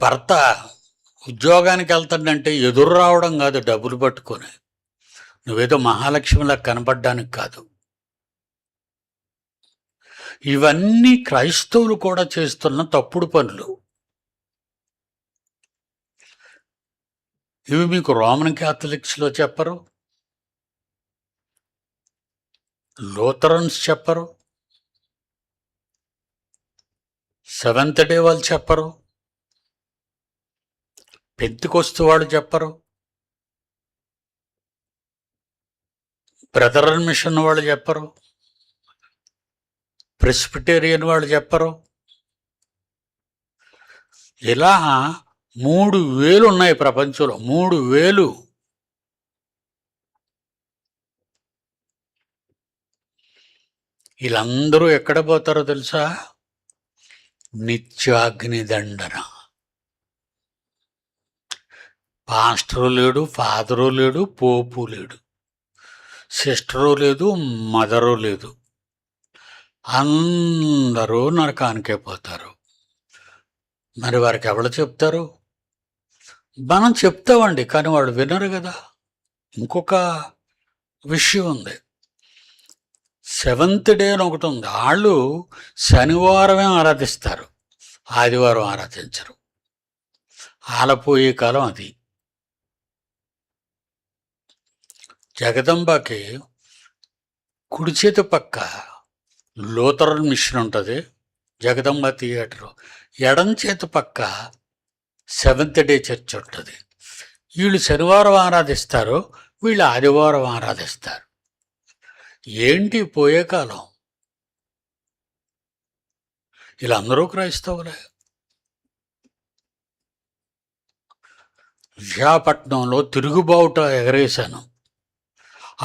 భర్త ఉద్యోగానికి వెళ్తాడంటే ఎదురు రావడం కాదు, డబ్బులు పట్టుకొని. నువ్వేదో మహాలక్ష్మిలా కనపడడానికి కాదు. ఇవన్నీ క్రైస్తవులు కూడా చేస్తున్న తప్పుడు పనులు. ఇవి మీకు రోమన్ క్యాథలిక్స్లో చెప్పరు, లూథరన్స్ చెప్పరు, సెవెంత్ డే వాళ్ళు చెప్పరు, పెంతెకొస్తు వాళ్ళు చెప్పరు, బ్రదరన్ మిషన్ వాళ్ళు చెప్పరు, ప్రెస్బిటేరియన్ వాళ్ళు చెప్పరు. ఇలా 3000 ఉన్నాయి ప్రపంచంలో, 3000. వీళ్ళందరూ ఎక్కడ పోతారో తెలుసా? నిత్యాగ్ని దండన. పాస్టరు లేడు, ఫాదరు లేడు, పోపు లేడు, సిస్టరు లేదు, మదరు లేదు, అందరూ నరకానికే పోతారు. మరి వారికి ఎవరు చెప్తారు? మనం చెప్తామండి, కానీ వాళ్ళు వినరు కదా. ఇంకొక విషయం ఉంది, సెవెంత్ డే అని ఒకటి ఉంది. వాళ్ళు శనివారమే ఆరాధిస్తారు, ఆదివారం ఆరాధించరు. ఆలపోయే కాలం అది. జగదంబకి కుడి చేతి పక్క లూథరన్ మిషన్ ఉంటుంది, జగదంబ థియేటరు. ఎడం చేతి పక్క సెవెంత్ డే చర్చ్ ఉంటుంది. వీళ్ళు శనివారం ఆరాధిస్తారు, వీళ్ళు ఆదివారం ఆరాధిస్తారు. ఏంటి పోయే కాలం? వీళ్ళందరూ క్రైస్తవులే. విశాఖపట్నంలో తిరుగుబావుట ఎగరేశాను.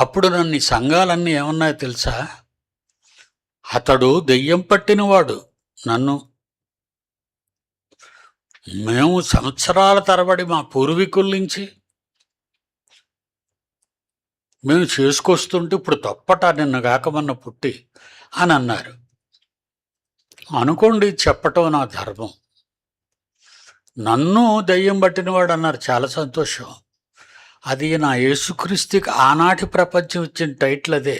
అప్పుడు నన్ను సంఘాలన్నీ ఏమన్నాయో తెలుసా? అతడు దెయ్యం పట్టినవాడు. మేము సంవత్సరాల తరబడి మా పూర్వీకుల నుంచి మేము చేసుకొస్తుంటే ఇప్పుడు తప్పట నిన్న కాకమన్న పుట్టి అని అన్నారు. అనుకోండి, చెప్పటం నా ధర్మం. నన్ను దయ్యం పట్టినవాడు అన్నారు, చాలా సంతోషం. అది నా యేసుక్రీస్తుకి ఆనాటి ప్రపంచం ఇచ్చిన టైటిల్ అదే.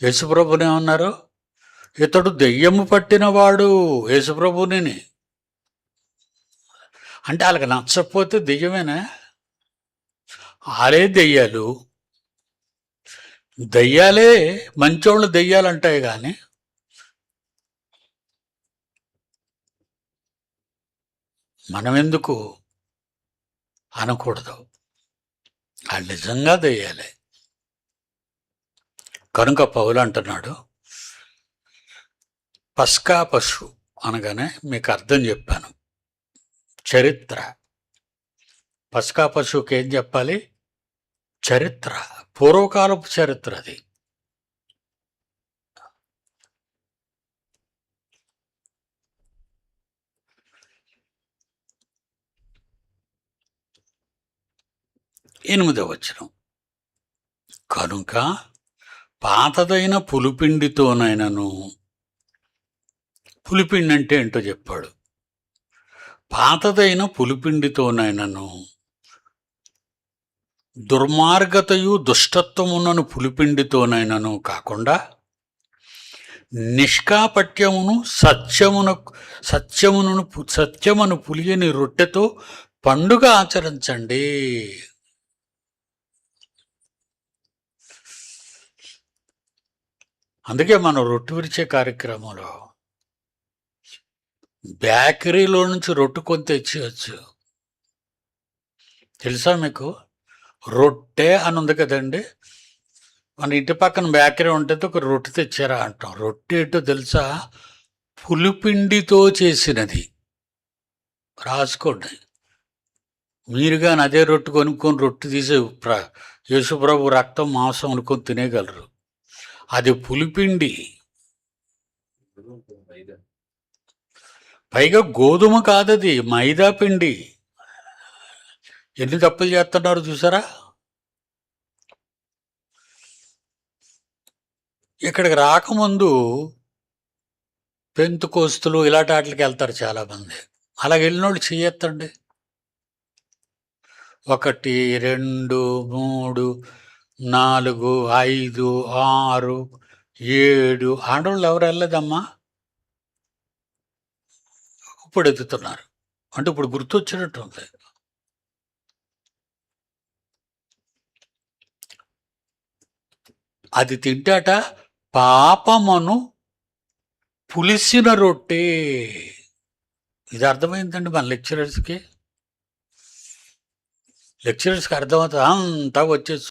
యేసుప్రభుని ఏమన్నారు? ఇతడు దెయ్యము పట్టినవాడు. యేసుప్రభుని అంటే వాళ్ళకి నచ్చకపోతే దెయ్యమేనా? వాళ్ళే దెయ్యాలు. దయ్యాలే మంచోళ్ళు దెయ్యాలంటాయి, కానీ మనం ఎందుకు అనకూడదు? వాళ్ళు నిజంగా దెయ్యాలే. కనుక పౌలు అంటున్నాడు, పస్కా పశువు అనగానే మీకు అర్థం చెప్పాను. చరిత్ర. పస్కా పశువుకి ఏం చెప్పాలి? చరిత్ర, పూర్వకాలపు చరిత్ర అది. ఎనిమిదవ వచనం, కనుక పాతదైన పులిపిండితోనైనను. పులిపిండి అంటే ఏంటో చెప్పాడు. పాతదైన పులిపిండితోనైనను, దుర్మార్గతయు దుష్టత్వమునను పులిపిండితోనైనను కాకుండా నిష్కాపట్యమును సత్యమును పులియని రొట్టెతో పండుగ ఆచరించండి. అందుకే మనం రొట్టె విరిచే కార్యక్రమంలో బేకరీలో నుంచి రొట్టె కొని తెచ్చేయచ్చు. తెలుసా మీకు? రొట్టె అని ఉంది కదండి, మన ఇంటి పక్కన బేకరీ ఉంటుంది, ఒక రొట్టె తెచ్చారా అంటాం. రొట్టె ఏంటో తెలుసా? పులిపిండితో చేసినది. రాసుకోండి. మీరు కానీ అదే రొట్టె కొనుక్కొని రొట్టె తీసే యేసుప్రభు రక్తం మాంసం అనుకొని తినేయగలరు. అది పులిపిండి. పైగా గోధుమ కాదది, మైదా పిండి. ఎన్ని తప్పులు చేస్తున్నారు చూసారా? ఇక్కడికి రాకముందు పెంతెకొస్తులు ఇలాంటి వాటికి వెళ్తారు చాలామంది. అలాగ వెళ్ళినోళ్ళు చెయ్యొద్దండి. 1, 2, 3, 4, 5, 6, 7 ఆడోళ్ళు ఎవరు వెళ్ళదమ్మా? ఇప్పుడు ఎత్తుతున్నారు. అంటే ఇప్పుడు గుర్తొచ్చినట్టుంది. అది తింటాట పాపమును పులిసిన రొట్టె. ఇది అర్థమైందండి మన లెక్చరర్స్కి. లెక్చరర్స్కి అర్థమవుతుంది. అంతా వచ్చేసి